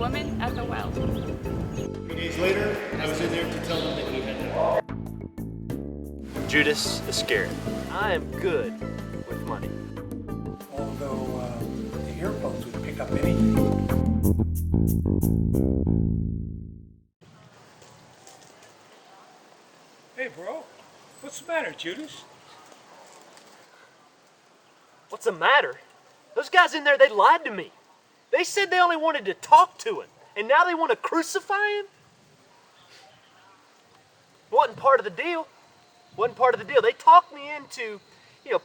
woman at the well. 3 days later, I was in there to tell them that he had died. Judas Iscariot. I am good with money. Although the earphones would pick up anything. Hey, bro. What's the matter, Judas? What's the matter? Those guys in there, they lied to me. They said they only wanted to talk to him, and now they want to crucify him? Wasn't part of the deal. Wasn't part of the deal. They talked me into,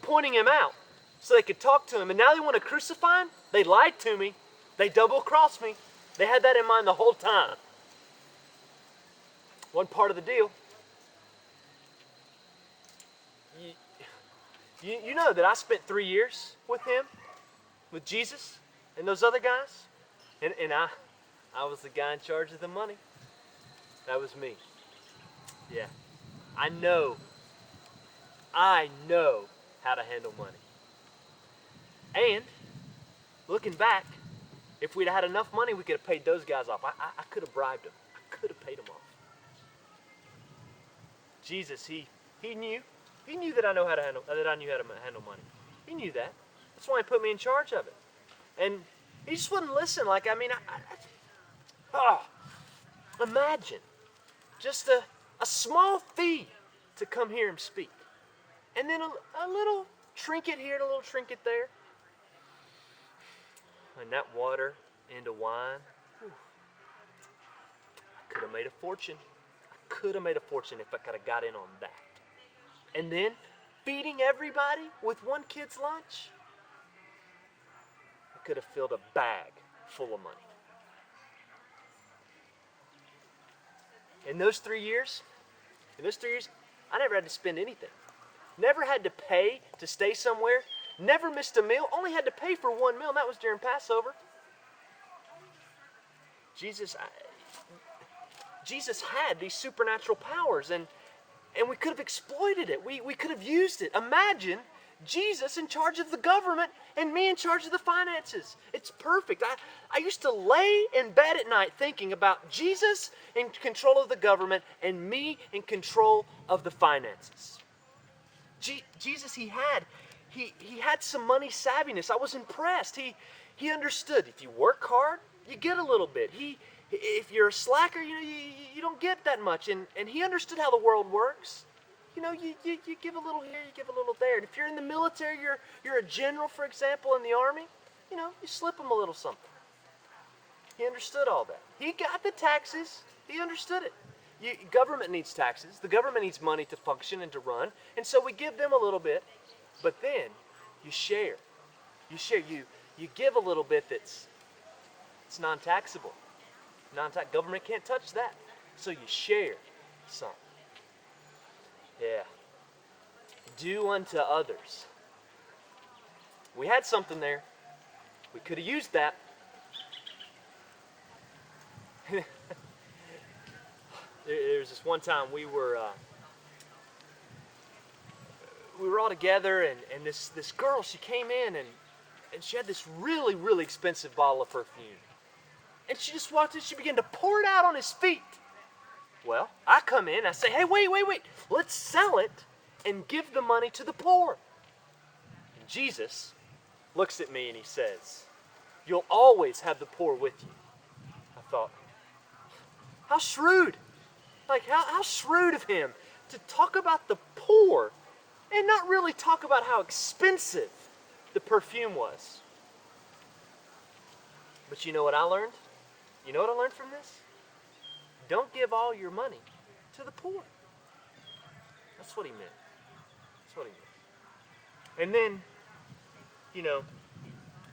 pointing him out so they could talk to him, and now they want to crucify him? They lied to me. They double-crossed me. They had that in mind the whole time. Wasn't part of the deal. You know that I spent 3 years with him, with Jesus, and those other guys, and I was the guy in charge of the money. That was me. Yeah, I know how to handle money. And looking back, if we'd had enough money, we could have paid those guys off. I could have bribed them. I could have paid them off. Jesus, he knew. He knew that I knew how to handle money. He knew that. That's why he put me in charge of it. And he just wouldn't listen. Imagine just a small fee to come hear him speak. And then a little trinket here and a little trinket there. And that water into wine. Whew. I could have made a fortune. I could have made a fortune if I could have got in on that. And then feeding everybody with one kid's lunch. I could have filled a bag full of money. In those 3 years, I never had to spend anything. Never had to pay to stay somewhere. Never missed a meal. Only had to pay for one meal, and that was during Passover. Jesus had these supernatural powers, and we could have exploited it. We could have used it. Imagine Jesus in charge of the government and me in charge of the finances. It's perfect. I used to lay in bed at night thinking about Jesus in control of the government and me in control of the finances. Jesus, he had some money savviness. I was impressed. He understood. If you work hard, you get a little bit. If you're a slacker, you don't get that much. And he understood how the world works. You give a little here, you give a little there. And if you're in the military, you're a general, for example, in the army, you slip them a little something. He understood all that. He got the taxes. He understood it. Government needs taxes. The government needs money to function and to run. And so we give them a little bit. But then you share. You share. You give a little bit it's non-taxable. Government can't touch that. So you share some. Yeah. Do unto others. We had something there. We could have used that. There was this one time we were all together, and this girl, she came in and she had this really, really expensive bottle of perfume. And she just walked in, she began to pour it out on his feet. Well, I come in, I say, hey, wait. Let's sell it and give the money to the poor. And Jesus looks at me and he says, you'll always have the poor with you. I thought, how shrewd. How shrewd of him to talk about the poor and not really talk about how expensive the perfume was. But you know what I learned? You know what I learned from this? Don't give all your money to the poor. That's what he meant. That's what he meant. And then,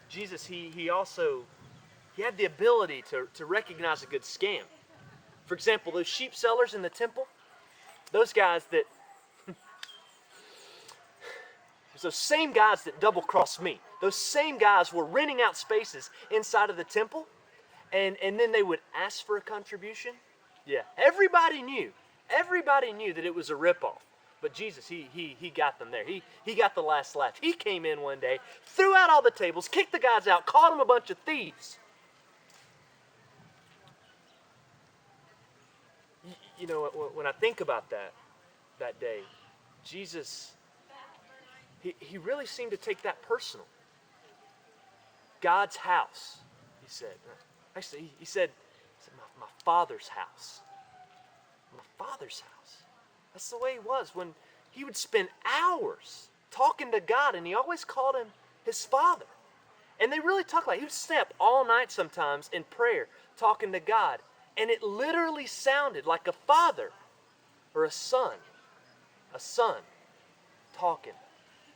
Jesus, he had the ability to recognize a good scam. For example, those sheep sellers in the temple, those guys that, those same guys that double-crossed me, those same guys were renting out spaces inside of the temple, and then they would ask for a contribution. Yeah, everybody knew that it was a ripoff. But Jesus, he got them there. He got the last laugh. He came in one day, threw out all the tables, kicked the guys out, called them a bunch of thieves. You know, when I think about that day, Jesus, he really seemed to take that personal. God's house, he said. Actually, he said my Father's house. My Father's house. That's the way he was. When he would spend hours talking to God, and he always called him his Father. And they really talk like he would stay up all night sometimes in prayer, talking to God. And it literally sounded like a father or a son talking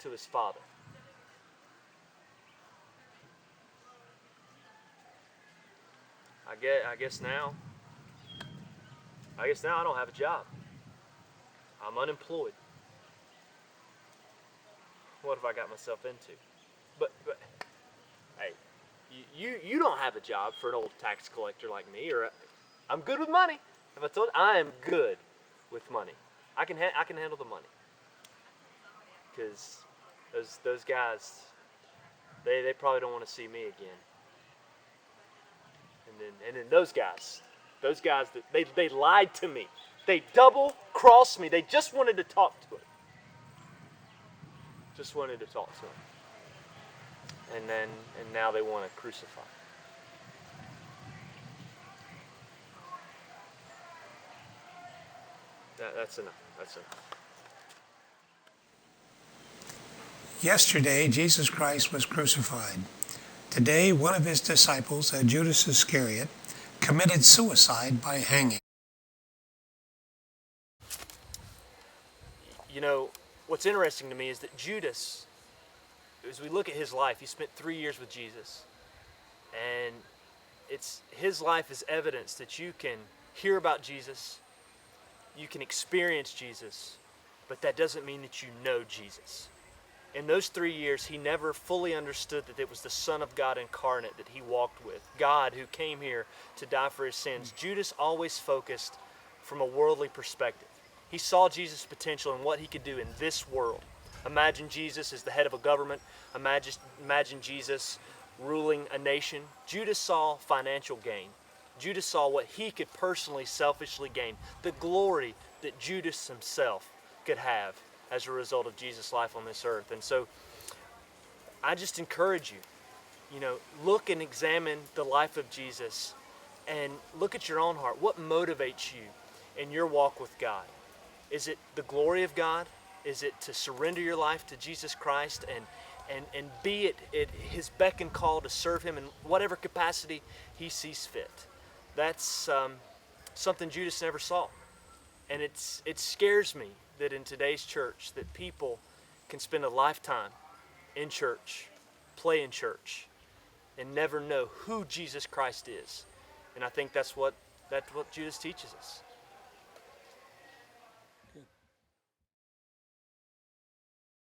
to his father. I guess now I don't have a job. I'm unemployed. What have I got myself into? But hey, you don't have a job for an old tax collector like me, or I'm good with money. Have I told you? I am good with money. I can handle the money. Because those guys, they probably don't want to see me again. And then those guys that they lied to me. They double crossed me. They just wanted to talk to him. Just wanted to talk to him. And now they want to crucify. That's enough. That's enough. Yesterday, Jesus Christ was crucified. Today, one of his disciples, Judas Iscariot, committed suicide by hanging. You know, what's interesting to me is that Judas, as we look at his life, he spent 3 years with Jesus. And his life is evidence that you can hear about Jesus, you can experience Jesus, but that doesn't mean that you know Jesus. In those 3 years, he never fully understood that it was the Son of God incarnate that he walked with, God who came here to die for his sins. Judas always focused from a worldly perspective. He saw Jesus' potential and what he could do in this world. Imagine Jesus as the head of a government. Imagine Jesus ruling a nation. Judas saw financial gain. Judas saw what he could personally, selfishly gain. The glory that Judas himself could have as a result of Jesus' life on this earth. And so I just encourage you, look and examine the life of Jesus and look at your own heart. What motivates you in your walk with God? Is it the glory of God? Is it to surrender your life to Jesus Christ and be it his beck and call to serve him in whatever capacity he sees fit? That's something Judas never saw. And it scares me that in today's church that people can spend a lifetime in church, play in church, and never know who Jesus Christ is. And I think that's what Judas teaches us.